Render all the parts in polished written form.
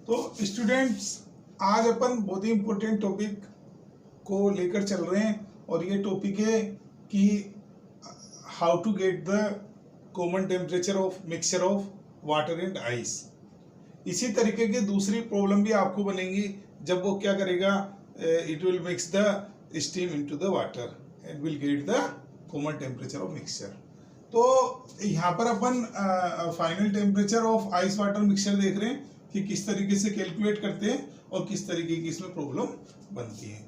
तो स्टूडेंट्स, आज अपन बहुत ही इम्पोर्टेंट टॉपिक को लेकर चल रहे हैं और ये टॉपिक है कि how to get the common temperature of mixture of water and ice. इसी तरीके की दूसरी प्रॉब्लम भी आपको बनेगी जब वो क्या करेगा, it will mix the steam into the water and will get the common temperature of mixture. तो यहाँ पर अपन final temperature of ice water mixture देख रहे हैं कि किस तरीके से कैलकुलेट करते हैं और किस तरीके की इसमें प्रॉब्लम बनती है।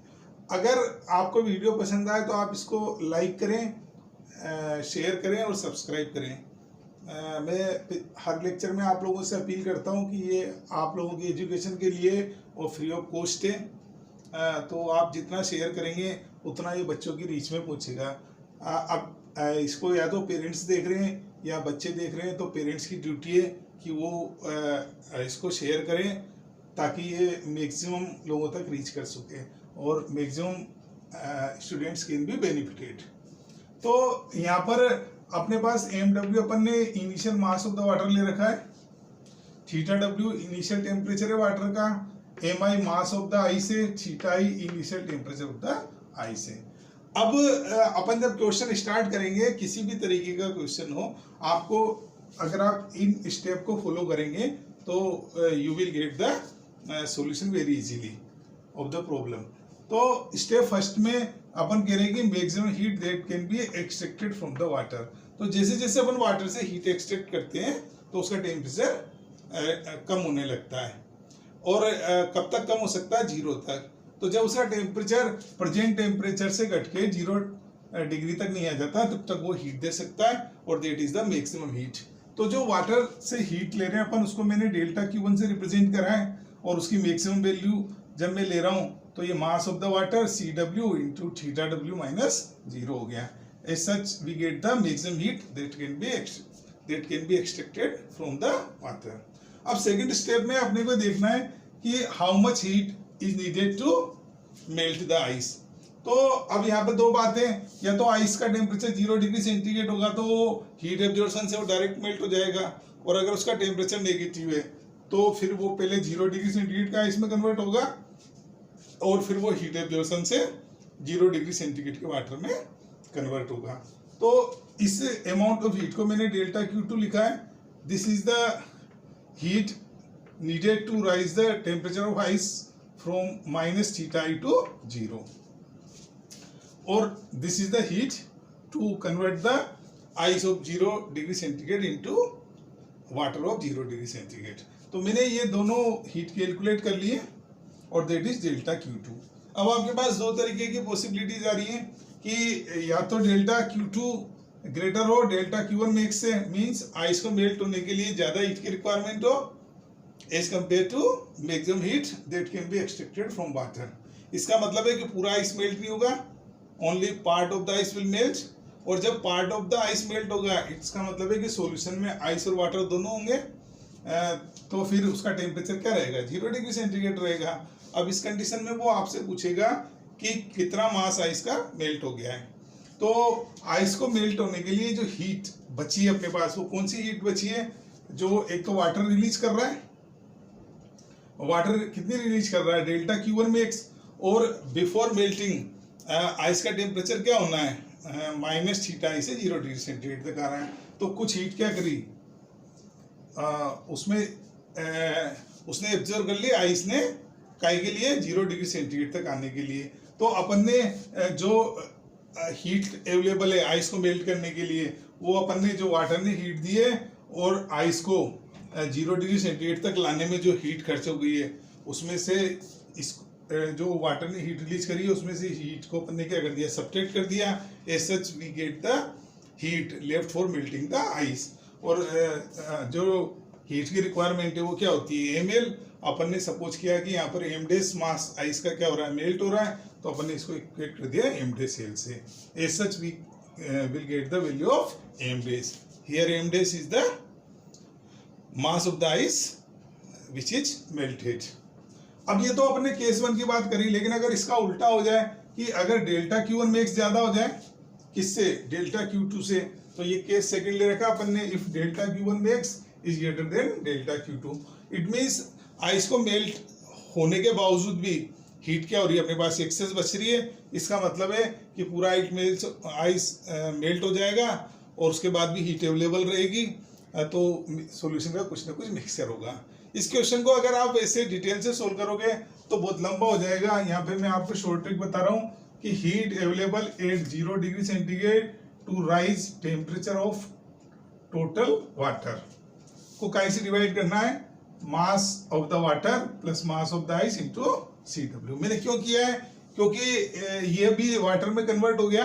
अगर आपको वीडियो पसंद आए तो आप इसको लाइक करें, शेयर करें और सब्सक्राइब करें। मैं हर लेक्चर में आप लोगों से अपील करता हूं कि ये आप लोगों की एजुकेशन के लिए और फ्री ऑफ कॉस्ट है, तो आप जितना शेयर करेंगे उतना ये बच्चों की रीच में पहुंचेगा। अब इसको या तो पेरेंट्स देख रहे हैं या बच्चे देख रहे हैं, तो पेरेंट्स की ड्यूटी है कि वो इसको शेयर करें ताकि ये मैक्सिमम लोगों तक रीच कर सके और maximum students can be benefited. तो यहाँ पर अपने पास MW अपन ने initial mass of the water ले रखा है, θW इनिशियल टेम्परेचर है वाटर का, MI mass of the ice है, θI initial temperature of the ice है। अब अपन जब क्वेश्चन स्टार्ट करेंगे, किसी भी तरीके का क्वेश्चन हो, आपको अगर आप इन स्टेप को फॉलो करेंगे तो you will get the solution very easily of the problem. तो स्टेप फर्स्ट में अपन कह रहे हैं कि maximum heat that can be extracted from the water. तो जैसे जैसे अपन वाटर से हीट एक्सट्रैक्ट करते हैं तो उसका टेम्परेचर कम होने लगता है, और कब तक कम हो सकता है, 0 तक। तो जब उसका टेम्परेचर प्रेजेंट टेम्परेचर से घट के 0 डिग्री तक नहीं आ जाता तब तक वो हीट दे सकता है, और that is the maximum heat. तो जो वाटर से हीट ले रहे हैं अपन, उसको मैंने डेल्टा Q1 से रिप्रेजेंट करा है, और उसकी मैक्सिमम वैल्यू जब मैं ले रहा हूँ तो ये mass of the water CW into θW minus 0 हो गया। As such we get the maximum heat that can be extracted from the water. अब सेकंड स्टेप में अपने को देखना है कि how much heat is needed to melt the ice. तो अब यहाँ पे दो बातें, या तो आइस का टेम्परेचर 0 डिग्री सेंटीग्रेड होगा तो हीट एब्जॉर्प्शन से वो डायरेक्ट मेल्ट हो जाएगा, और अगर उसका टेम्परेचर नेगेटिव है तो फिर वो पहले 0 डिग्री सेंटीग्रेड का आइस में कन्वर्ट होगा और फिर वो हीट एब्जॉर्प्शन से 0 डिग्री सेंटीग्रेड के वाटर में कन्वर्ट होगा। तो इस अमाउंट ऑफ हीट को मैंने डेल्टा Q2 लिखा है। This is the heat needed to raise the temperature of ice from minus θI to 0, और this is the heat to convert the ice of 0 degree centigrade into water of 0 degree centigrade. तो मैंने ये दोनों heat calculate कर लिए और that is delta Q2। अब आपके पास दो तरीके की पॉसिबिलिटीज आ रही हैं कि या तो डेल्टा Q2 ग्रेटर हो डेल्टा Q1 मैक्स से, मींस आइस को मेल्ट होने के लिए ज्यादा हीट की रिक्वायरमेंट हो as compare to maximum heat that can be extracted from water. इसका मतलब है कि पूरा आइस मेल्ट नहीं होगा, only part of the ice will melt, और जब part of the ice melt होगा इसका मतलब है कि सॉल्यूशन में आइस और वाटर दोनों होंगे, तो फिर उसका टेम्परेचर क्या रहेगा, 0 डिग्री सेंटीग्रेड रहेगा। अब इस कंडीशन में वो आपसे पूछेगा कि कितना मास आइस का मेल्ट हो गया है। तो आइस को मेल्ट होने के लिए जो हीट बची है अपने पास, वो कौन सी हीट बची है, जो एक तो वाटर रिलीज कर रहा है, वाटर कितनी रिलीज कर रहा है, डेल्टा Q1 मैक्स, और बिफोर मेल्टिंग आइस का टेम्परेचर क्या होना है, माइनस θI से 0 डिग्री सेंटीग्रेड तक आ रहा है। तो कुछ हीट क्या करी, उसने एब्जॉर्ब कर लिया आइस ने, काय के लिए, 0 डिग्री सेंटीग्रेड तक आने के लिए। तो अपन ने जो हीट अवेलेबल है आइस को मेल्ट करने के लिए, वो अपन ने जो वाटर ने हीट दी है, और आइस को 0 डिग्री सेंटीग्रेड तक लाने में जो हीट खर्च हो गई है, उसमें से इस जो वाटर ने हीट रिलीज करी है उसमें से हीट को अपन ने क्या कर दिया, सब्ट्रैक्ट कर दिया। As such we get the heat left for melting the ice. और जो हीट की रिक्वायरमेंट है वो क्या होती है, ml। अपन ने सपोज किया कि यहाँ पर m डेज मास आइस का क्या हो रहा है, मेल्ट हो रहा है, तो अपन ने इसको इक्वेट कर दिया m डेज सेल से। As such we will get the value of m dash. Here m dash is the mass of the ice which is melted. अब ये तो अपने केस 1 की बात करी, लेकिन अगर इसका उल्टा हो जाए कि अगर डेल्टा Q1 मैक्स ज्यादा हो जाए, किससे, डेल्टा Q2 से, तो ये केस सेकंड ले रखा अपन ने, if delta Q1 max is greater than delta Q2. It means ice को मेल्ट होने के बावजूद भी हीट क्या हो रही है, अपने पास एक्सेस बच रही है। इसका मतलब है कि पूरा आइस मेल्ट हो जाएगा और उसके बाद भी हीट अवेलेबल रहेगी, तो सॉल्यूशन का कुछ ना कुछ मिक्सचर होगा। इस क्वेश्चन को अगर आप ऐसे डिटेल से सोल्व करोगे तो बहुत लंबा हो जाएगा। यहाँ पे मैं आपको शॉर्ट ट्रिक बता रहा हूँ कि heat available at 0 degree centigrade to raise temperature of total water को कैसे डिवाइड करना है, mass of the water plus mass of the ice into CW। मैंने क्यों किया है, क्योंकि ये भी वाटर में कन्वर्ट हो गया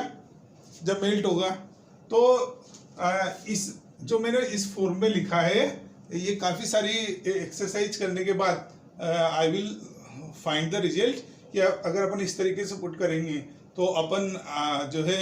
जब मेल्ट होगा। तो इस जो मैंने इस फॉर्म में लिखा है, ये काफ़ी सारी एक्सरसाइज करने के बाद I will find the result कि अगर अपन इस तरीके से पुट करेंगे तो अपन जो है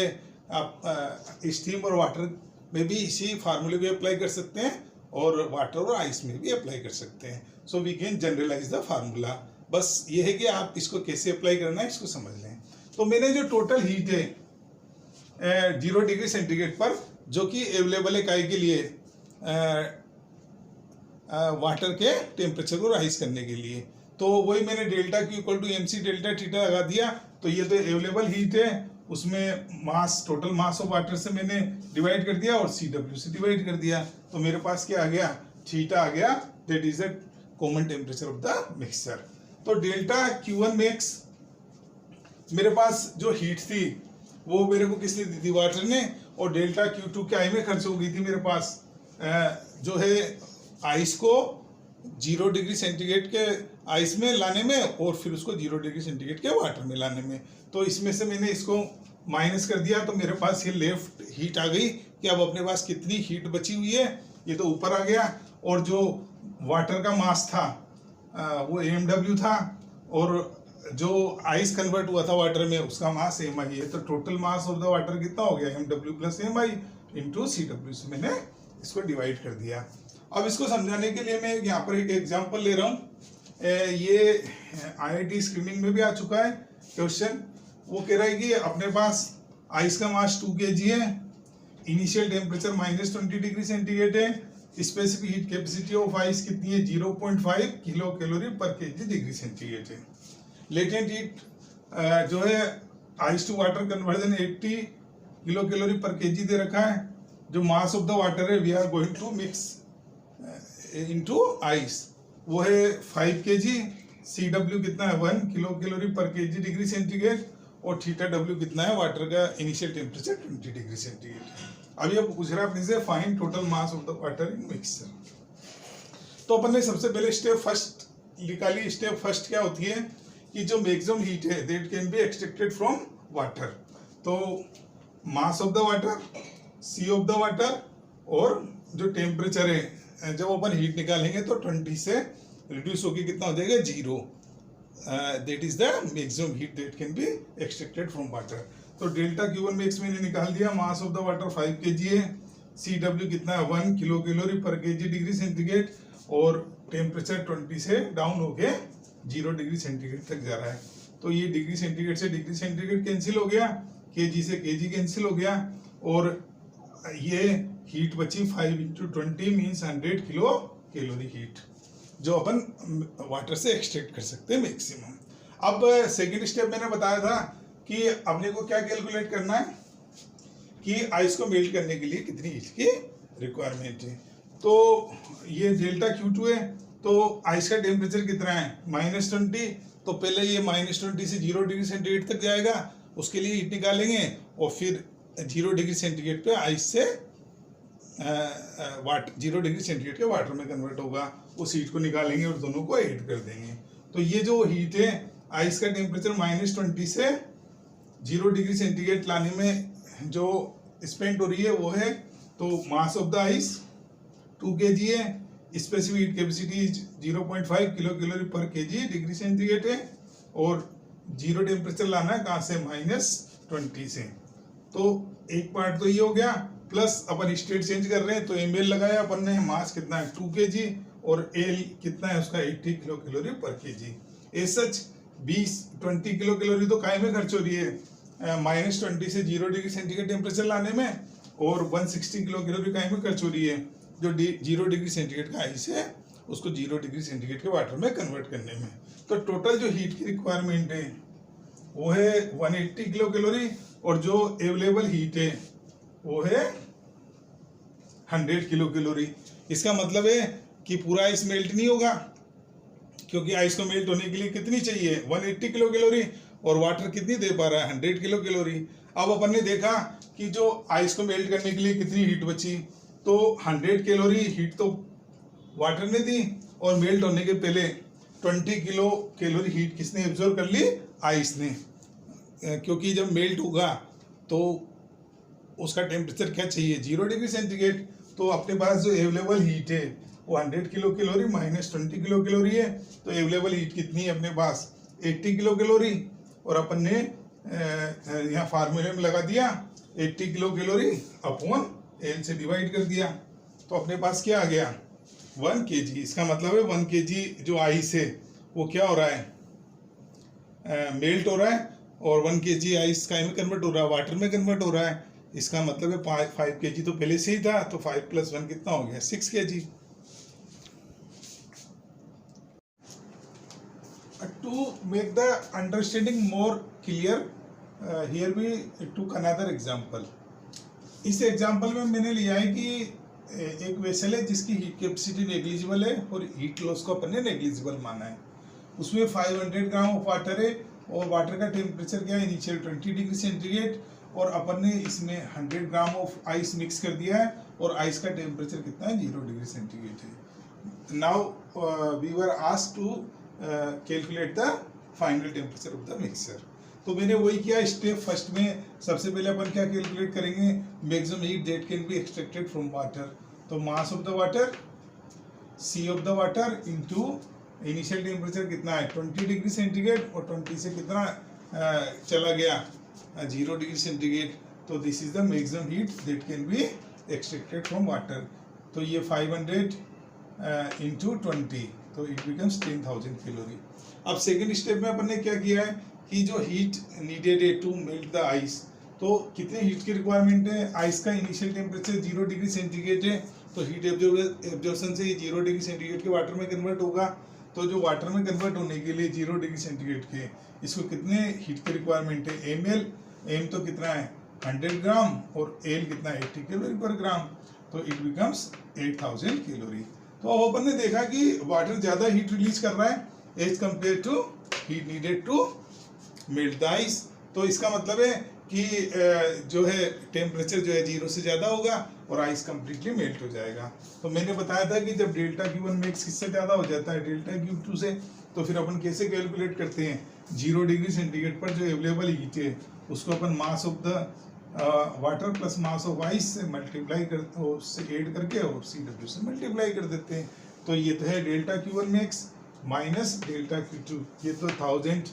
स्टीम और वाटर में भी इसी फार्मूले को अप्लाई कर सकते हैं और वाटर और आइस में भी अप्लाई कर सकते हैं। So we can generalize the formula. बस ये है कि आप इसको कैसे अप्लाई करना है इसको समझ लें। तो मैंने जो टोटल हीट है 0 डिग्री सेंटीग्रेड पर जो कि अवेलेबल है काई के लिए, वाटर के टेम्परेचर को राइज करने के लिए, तो वही मैंने delta Q equal to MC delta theta लगा दिया। तो ये तो अवेलेबल हीट है, उसमें mass total mass of water से मैंने डिवाइड कर दिया और CW से डिवाइड कर दिया। तो मेरे पास क्या आ गया, थीटा आ गया, that is the common temperature of the mixture. तो डेल्टा Q1 मैक्स मेरे पास जो हीट थी वो मेरे को किसने दी थी, वाटर ने, और डेल्टा Q2 क्या में खर्च हो गई थी मेरे पास जो है आइस को 0 डिग्री सेंटीग्रेड के आइस में लाने में और फिर उसको 0 डिग्री सेंटीग्रेड के वाटर में लाने में। तो इसमें से मैंने इसको माइनस कर दिया तो मेरे पास ये लेफ्ट हीट आ गई कि अब अपने पास कितनी हीट बची हुई है, ये तो ऊपर आ गया। और जो वाटर का मास था वो MW था और जो आइस कन्वर्ट हुआ था वाटर में उसका मास MI है। तो total mass of the water कितना हो गया, MW plus MI into CW से मैंने इसको डिवाइड कर दिया। अब इसको समझाने के लिए मैं यहाँ पर एक एग्जांपल ले रहा हूँ। ये IIT स्क्रीनिंग में भी आ चुका है क्वेश्चन। वो कह रहा है कि अपने पास आइस का मास 2 kg है, इनिशियल टेम्परेचर -20 डिग्री सेंटीग्रेड है, specific heat capacity of ice कितनी है 0.5 किलो कैलोरी पर केजी डिग्री सेंटीग्रेड है। लेटेंट हीट जो है ice to water conversion 80 kilo calorie पर केजी दे रखा है। जो मास ऑफ द वाटर है we are going to mix into ice वो है 5 kg, CW कितना है 1 किलो कैलोरी पर केजी डिग्री सेंटीग्रेड और थीटा W कितना है वाटर का इनिशियल टेम्परेचर 20 डिग्री सेंटीग्रेड। अभी अब पूछ रहा है अपने से find total mass of the water in mixture. तो अपन ने सबसे पहले स्टेप फर्स्ट निकाली। स्टेप फर्स्ट क्या होती है कि जो मैक्सिमम हीट है that can be extracted from water. तो mass of the water, C of the water और जो टेम्परेचर है जब अपन हीट निकालेंगे तो 20 से रिड्यूस होकर कितना हो जाएगा 0। That is the maximum heat that can be extracted from water. तो डेल्टा Q1 मैक्स मैंने निकाल दिया, मास ऑफ द वाटर 5 kg है, CW कितना है 1 किलो कैलोरी पर केजी डिग्री सेंटीग्रेड और टेम्परेचर 20 से डाउन होके 0 डिग्री सेंटीग्रेड तक जा रहा है। तो ये डिग्री सेंटीग्रेड से डिग्री सेंटीग्रेड कैंसिल हो गया, केजी से केजी कैंसिल हो गया और ये हीट बची 5 × 20 मीन्स 100 किलो कैलोरी हीट जो अपन वाटर से एक्सट्रैक्ट कर सकते हैं मैक्सिमम। अब सेकेंड स्टेप मैंने बताया था कि अपने को क्या कैलकुलेट करना है कि आइस को मेल्ट करने के लिए कितनी हीट की रिक्वायरमेंट है। तो ये डेल्टा Q2 है, तो आइस का टेम्परेचर कितना है -20। तो पहले ये -20 से 0 डिग्री सेंटीग्रेड तक जाएगा, उसके लिए हीट निकालेंगे और फिर 0 डिग्री सेंटीग्रेड पे आइस से 0 डिग्री सेंटीग्रेड के वाटर में कन्वर्ट होगा, उस हीट को निकालेंगे और दोनों को ऐड कर देंगे। तो ये जो हीट है आइस का टेम्परेचर -20 से 0 डिग्री सेंटीग्रेड लाने में जो स्पेंड हो रही है वो है, तो mass of the ice 2 kg है, specific heat capacity 0.5 kilo calorie पर केजी डिग्री सेंटीग्रेड है और 0 टेम्परेचर लाना है कहाँ से -20 से। तो एक पार्ट तो ये हो गया, प्लस अपन स्टेट चेंज कर रहे हैं तो ml लगाया अपन ने, मास कितना है 2 kg और L कितना है उसका 80 किलो कैलोरी पर KG. As such 20 kilo calorie तो काय में खर्च हो रही है -20 से 0 डिग्री सेंटीग्रेड टेम्परेचर लाने में और 160 किलो कैलोरी काय में खर्च हो रही है जो 0 डिग्री सेंटीग्रेड का आइस है उसको 0 डिग्री सेंटीग्रेड के वाटर में कन्वर्ट करने में। तो टोटल जो हीट की रिक्वायरमेंट है वो है 180 किलो कैलोरी, और जो अवेलेबल हीट है वो है 100 किलो कैलोरी। इसका मतलब है कि पूरा आइस मेल्ट नहीं होगा, क्योंकि आइस को मेल्ट होने के लिए कितनी चाहिए 180 किलो कैलोरी, और वाटर कितनी दे पा रहा है 100 किलो कैलोरी। अब अपन ने देखा कि जो आइस को मेल्ट करने के लिए कितनी हीट बची, तो 100 कैलोरी हीट तो वाटर ने दी, और मेल्ट होने के पहले 20 किलो कैलोरी हीट किसने एब्जॉर्ब कर ली, आइस ने। क्योंकि जब मेल्ट होगा तो उसका टेम्परेचर क्या चाहिए 0 डिग्री सेंटीग्रेड। तो अपने पास जो अवेलेबल हीट है वो 100 kilo calorie minus 20 kilo calorie है, तो अवेलेबल हीट कितनी है अपने पास 80 किलो कैलोरी, और अपन ने यहाँ फार्मूले में लगा दिया 80 किलो कैलोरी अपॉन एल से डिवाइड कर दिया, तो अपने पास क्या आ गया 1 kg। इसका मतलब है 1 kg जो आइस है वो क्या हो रहा है मेल्ट हो रहा है, और 1 kg आइस का में कन्वर्ट हो रहा है, वाटर में कन्वर्ट हो रहा है। इसका मतलब है 5 kg तो पहले से ही था, तो 5 + 1 कितना हो गया 6 kg। To make the understanding more clear, here we took another example. इस एग्जाम्पल में मैंने लिया है कि एक वेसल है जिसकी हीट कैपेसिटी नेग्लिजिबल है और हीट लॉस को अपन ने नेग्लिजिबल माना है। उसमें 500 ग्राम ऑफ वाटर है, और वाटर का टेम्परेचर क्या है इनिशियल 20 डिग्री सेंटीग्रेड, और अपन ने इसमें 100 ग्राम ऑफ आइस मिक्स कर दिया है, और आइस का टेम्परेचर कितना है 0 डिग्री सेंटीग्रेड है। Now we were asked to calculate the final temperature of the mixture. तो मैंने वही किया स्टेप फर्स्ट में। सबसे पहले अपन क्या कैलकुलेट करेंगे, maximum heat that can be extracted from water. तो mass of the water, C of the water into initial temperature कितना है 20 डिग्री सेंटीग्रेड, और 20 से कितना चला गया 0 डिग्री सेंटीग्रेड, तो this is the maximum heat that can be extracted from water. तो ये 500 इंटू 20, तो इट बिकम्स 10,000 कैलोरी। अब सेकेंड स्टेप में अपन ने क्या किया है कि जो हीट नीडेड है टू मेल्ट द आइस, तो कितने हीट की रिक्वायरमेंट है, आइस का इनिशियल टेम्परेचर 0 डिग्री सेंटीग्रेड है, तो हीट एब्जॉर्प्शन से ये 0 डिग्री सेंटीग्रेड के वाटर में कन्वर्ट होगा। तो जो वाटर में कन्वर्ट होने के लिए 0 डिग्री सेंटीग्रेड के इसको कितने हीट की रिक्वायरमेंट है एम एम तो कितना है 100 ग्राम, और एल कितना है 80 कैलोरी पर ग्राम, तो इट बिकम्स 8000 कैलोरी। तो अब अपन ने देखा कि वाटर ज़्यादा हीट रिलीज कर रहा है as compare to heat needed to melt the ice. तो इसका मतलब है कि जो है टेम्परेचर जो है 0 से ज़्यादा होगा और आइस कम्प्लीटली मेल्ट हो जाएगा। तो मैंने बताया था कि जब डेल्टा Q1 मैक्स किससे ज़्यादा हो जाता है डेल्टा Q2 से, तो फिर अपन कैसे कैलकुलेट करते हैं 0 डिग्री सेंटीग्रेड पर जो अवेलेबल हीट है उसको अपन mass of the water plus mass of ice से मल्टीप्लाई कर, उससे ऐड करके और CW से मल्टीप्लाई कर देते हैं। तो ये तो है delta Q1 max minus delta Q2। ये तो 1000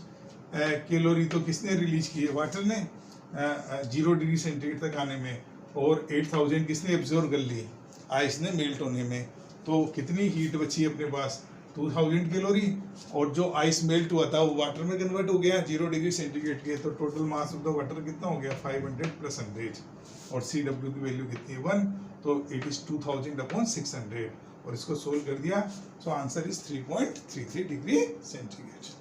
कैलोरी तो किसने रिलीज की है वाटर ने 0 डिग्री सेंटीग्रेड तक आने में, और 8000 किसने एब्जॉर्ब कर ली आइस ने मेल्ट होने में। तो कितनी हीट बची अपने पास 2000 कैलोरी, और जो आइस मेल्ट हुआ था वो वाटर में कन्वर्ट हो गया 0 डिग्री सेंटीग्रेड के। तो total mass of the water कितना हो गया 500 + 100, और CW की वैल्यू कितनी है 1, तो इट इज 2000/600, और इसको सोल्व कर दिया। So answer is 3.33 degree centigrade.